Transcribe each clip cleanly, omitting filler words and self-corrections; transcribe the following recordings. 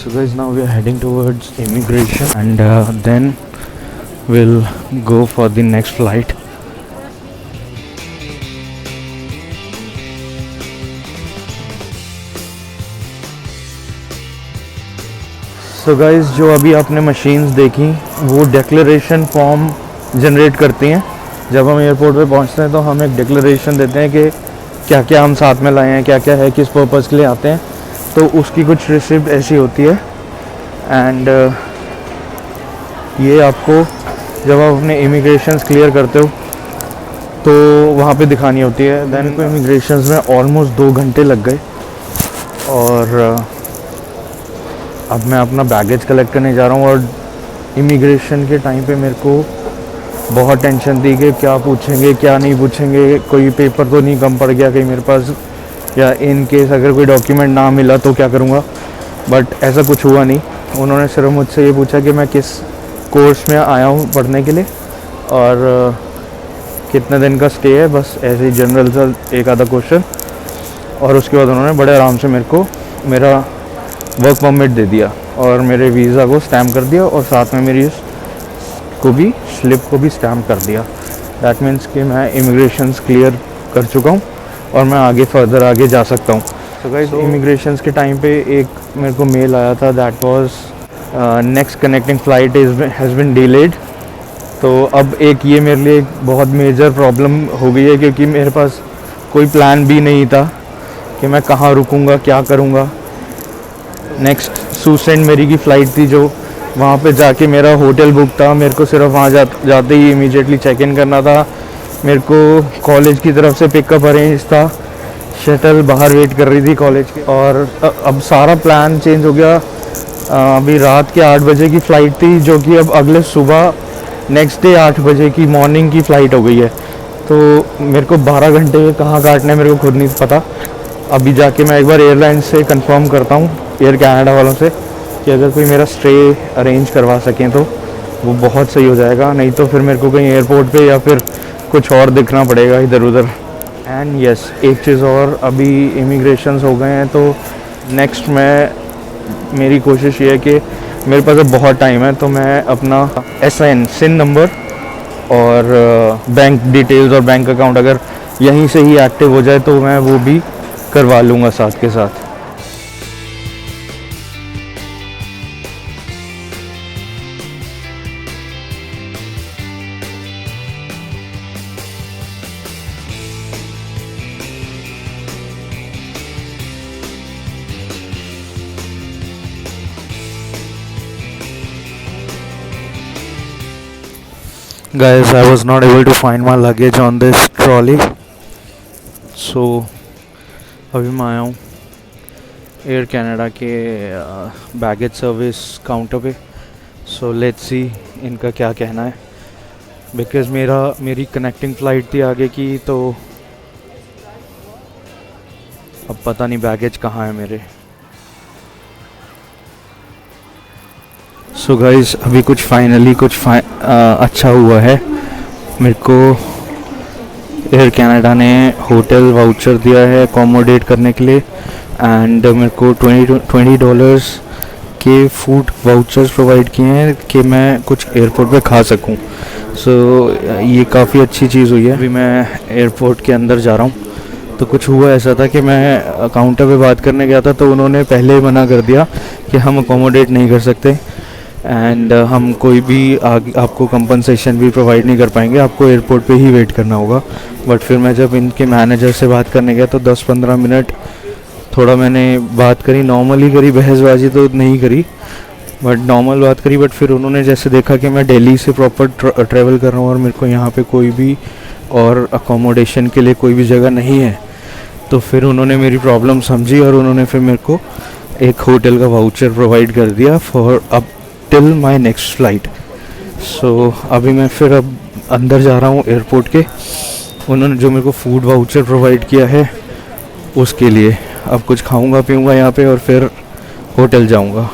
So guys, now we are heading towards immigration and then we'll go for the next flight. So guys, जो अभी आपने machines देखी वो declaration form generate करती हैं। जब हम एयरपोर्ट पे पहुंचते हैं तो हम एक डिक्लेरेशन देते हैं कि क्या क्या हम साथ में लाए हैं, क्या क्या है, किस पर्पज़ के लिए आते हैं। तो उसकी कुछ रिसिप्ट ऐसी होती है एंड ये आपको जब आप अपने इमिग्रेशंस क्लियर करते हो तो वहाँ पे दिखानी होती है। दैन को इमिग्रेशंस में ऑलमोस्ट 2 घंटे लग गए और अब मैं अपना बैगेज कलेक्ट करने जा रहा हूँ। और इमिग्रेशन के टाइम पे मेरे को बहुत टेंशन थी कि क्या पूछेंगे क्या नहीं पूछेंगे, कोई पेपर तो नहीं कम पड़ गया कहीं मेरे पास, या इन केस अगर कोई डॉक्यूमेंट ना मिला तो क्या करूँगा। बट ऐसा कुछ हुआ नहीं। उन्होंने सिर्फ मुझसे ये पूछा कि मैं किस कोर्स में आया हूँ पढ़ने के लिए और कितने दिन का स्टे है, बस ऐसे ही जनरल सा एक आधा क्वेश्चन। और उसके बाद उन्होंने बड़े आराम से मेरे को मेरा वर्क परमिट दे दिया और मेरे वीज़ा को स्टैम्प कर दिया और साथ में मेरी स्लिप को भी स्टैम्प कर दिया। दैट मीन्स कि मैं इमिग्रेशंस क्लियर कर चुका हूँ और मैं आगे जा सकता हूँ। तो गाइस, इमिग्रेशंस के टाइम पे एक मेरे को मेल आया था that was next connecting flight has been delayed. तो अब एक ये मेरे लिए एक बहुत मेजर प्रॉब्लम हो गई है क्योंकि मेरे पास कोई प्लान भी नहीं था कि मैं कहाँ रुकूँगा, क्या करूँगा। नेक्स्ट सेंट मेरी की फ़्लाइट थी जो वहाँ पे जाके मेरा होटल बुक था। मेरे को सिर्फ वहाँ जाते ही इमीडिएटली चेक इन करना था। मेरे को कॉलेज की तरफ से पिकअप अरेंज था, शटल बाहर वेट कर रही थी कॉलेज की। और अब सारा प्लान चेंज हो गया। अभी रात के 8 बजे की फ़्लाइट थी जो कि अब अगले सुबह नेक्स्ट डे 8 बजे की मॉर्निंग की फ़्लाइट हो गई है। तो मेरे को 12 घंटे कहाँ काटने मेरे को खुद नहीं पता। अभी जाके मैं एक बार एयरलाइन से कंफर्म करता हूँ, एयर कनाडा वालों से, कि अगर कोई मेरा स्टे अरेंज करवा सकें तो वो बहुत सही हो जाएगा। नहीं तो फिर मेरे को कहीं एयरपोर्ट पे या फिर कुछ और देखना पड़ेगा इधर उधर। एंड यस, एक चीज़ और, अभी इमिग्रेशंस हो गए हैं तो नेक्स्ट मेरी कोशिश ये है कि मेरे पास अब बहुत टाइम है तो मैं अपना SIN नंबर और बैंक डिटेल्स और बैंक अकाउंट अगर यहीं से ही एक्टिव हो जाए तो मैं वो भी करवा लूँगा साथ के साथ। Guys, I was not able to find my luggage on this trolley. So अभी मैं आया हूँ एयर कनाडा के बैगेज सर्विस काउंटर पे। सो लेट्स सी इनका क्या कहना है, बिकॉज़ मेरी कनेक्टिंग फ़्लाइट थी आगे की, तो अब पता नहीं बैगेज कहाँ है मेरे। सो गाइस, अभी कुछ फाइनली अच्छा हुआ है। मेरे को एयर कनाडा ने होटल वाउचर दिया है अकोमोडेट करने के लिए एंड मेरे को $20 के फूड वाउचर्स प्रोवाइड किए हैं कि मैं कुछ एयरपोर्ट पे खा सकूं। सो ये काफ़ी अच्छी चीज़ हुई है। अभी मैं एयरपोर्ट के अंदर जा रहा हूं। तो कुछ हुआ ऐसा था कि मैं काउंटर पे बात करने गया था तो उन्होंने पहले ही मना कर दिया कि हम अकोमोडेट नहीं कर सकते एंड हम कोई भी आपको कंपनसेशन भी प्रोवाइड नहीं कर पाएंगे, आपको एयरपोर्ट पे ही वेट करना होगा। बट फिर मैं जब इनके मैनेजर से बात करने गया तो 10-15 मिनट थोड़ा मैंने बात करी, नॉर्मली करी, बहसबाजी तो नहीं करी बट नॉर्मल बात करी। बट फिर उन्होंने जैसे देखा कि मैं दिल्ली से प्रॉपर ट्रैवल कर रहा हूँ और मेरे को यहाँ पे कोई भी और अकोमोडेशन के लिए कोई भी जगह नहीं है, तो फिर उन्होंने मेरी प्रॉब्लम समझी और उन्होंने फिर मेरे को एक होटल का वाउचर प्रोवाइड कर दिया for up till my next flight. So अभी मैं फिर अब अंदर जा रहा हूँ एयरपोर्ट के। उन्होंने जो मेरे को फूड वाउचर प्रोवाइड किया है उसके लिए अब कुछ खाऊंगा पीऊंगा यहाँ पे और फिर होटल जाऊँगा।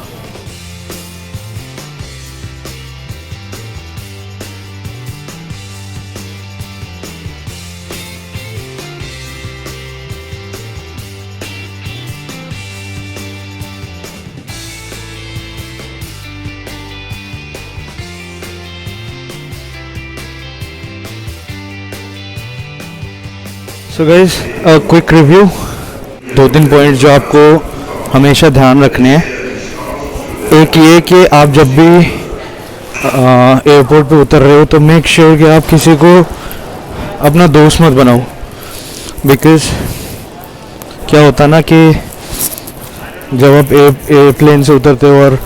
So guys quick review, 2-3 point जो आपको हमेशा ध्यान रखने हैं। एक ये कि आप जब भी एयरपोर्ट पे उतर रहे हो तो मेक श्योर कि आप किसी को अपना दोस्त मत बनाओ, बिकॉज क्या होता ना कि जब आप एयरप्लेन से उतरते हो और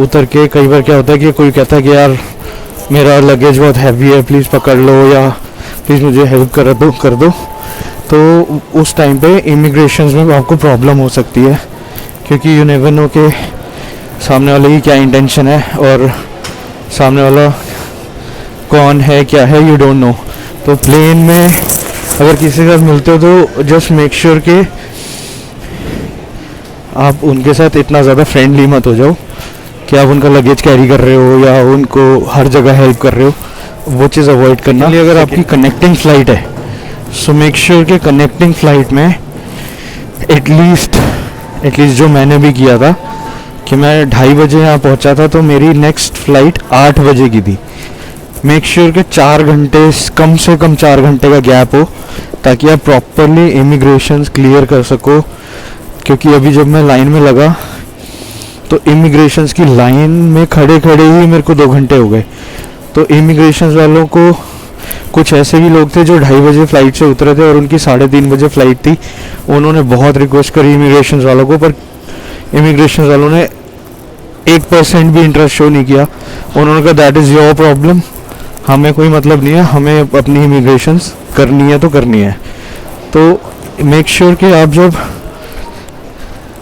उतर के कई बार क्या होता है कि कोई कहता है कि यार मेरा लगेज बहुत हैवी है, प्लीज़ पकड़ लो या प्लीज़ मुझे हेल्प कर दो। तो उस टाइम पे इमिग्रेशन में आपको प्रॉब्लम हो सकती है, क्योंकि यू नेवर नो कि सामने वाले की क्या इंटेंशन है और सामने वाला कौन है क्या है, यू डोंट नो। तो प्लेन में अगर किसी के साथ मिलते हो तो जस्ट मेक श्योर कि आप उनके साथ इतना ज़्यादा फ्रेंडली मत हो जाओ कि आप उनका लगेज कैरी कर रहे हो या उनको हर जगह हेल्प कर रहे हो, वो चीज़ अवॉइड करना। अगर आपकी कनेक्टिंग फ़्लाइट है सो मेक श्योर कि कनेक्टिंग फ़्लाइट में एटलीस्ट जो मैंने भी किया था कि मैं 2:30 बजे यहाँ पहुँचा था तो मेरी नेक्स्ट फ़्लाइट 8 बजे की थी। मेक श्योर कि 4 घंटे, कम से कम 4 घंटे का गैप हो ताकि आप प्रॉपरली इमिग्रेशन क्लियर कर सको। क्योंकि अभी जब मैं लाइन में लगा तो इमिग्रेशन की लाइन में खड़े ही मेरे को 2 घंटे हो गए। तो इमिग्रेशन वालों को कुछ ऐसे भी लोग थे जो 2:30 बजे फ़्लाइट से उतरे थे और उनकी 3:30 बजे फ़्लाइट थी। उन्होंने बहुत रिक्वेस्ट करी इमिग्रेशन वालों को, पर इमिग्रेशन वालों ने 1% भी इंटरेस्ट शो नहीं किया। उन्होंने कहा दैट इज़ योर प्रॉब्लम, हमें कोई मतलब नहीं है, हमें अपनी इमिग्रेशन करनी है तो करनी है। तो मेक श्योर कि आप जब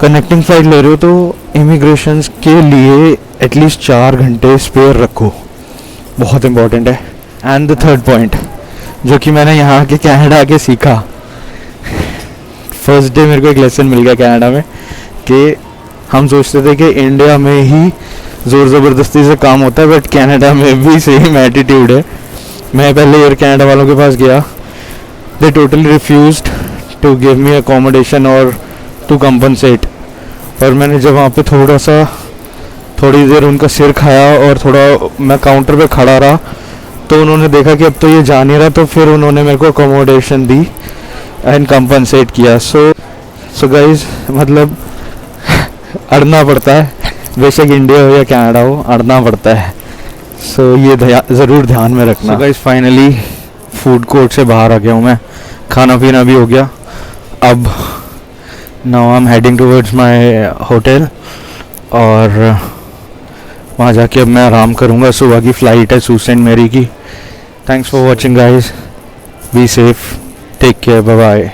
कनेक्टिंग फ़्लाइट ले रहे हो तो इमिग्रेशन के लिए एटलीस्ट 4 घंटे स्पेयर रखो, बहुत इंपॉर्टेंट है। एंड द थर्ड पॉइंट जो कि मैंने यहाँ के कनाडा आके सीखा, फर्स्ट डे मेरे को एक लेसन मिल गया कनाडा में कि हम सोचते थे कि इंडिया में ही ज़ोर ज़बरदस्ती से काम होता है, बट कनाडा में भी सेम एटीट्यूड है। मैं पहले एयर कनाडा वालों के पास गया, they totally refused to give me accommodation और टू कंपनसेट। और मैंने जब वहाँ पे थोड़ी देर उनका सिर खाया और थोड़ा मैं काउंटर पे खड़ा रहा तो उन्होंने देखा कि अब तो ये जा नहीं रहा, तो फिर उन्होंने मेरे को अकोमोडेशन दी एंड कंपनसेट किया। सो गाइज मतलब अड़ना पड़ता है, बेशक इंडिया हो या कनाडा हो, अड़ना पड़ता है। सो ये ज़रूर ध्यान में रखना। गाइज फाइनली फूड कोर्ट से बाहर आ गया हूँ मैं, खाना पीना भी हो गया। अब now I am heading towards my hotel और वहाँ जाके अब मैं आराम करूँगा। सुबह की फ़्लाइट है सू सेंट मैरी की। Thanks for watching guys, be safe, take care, bye bye.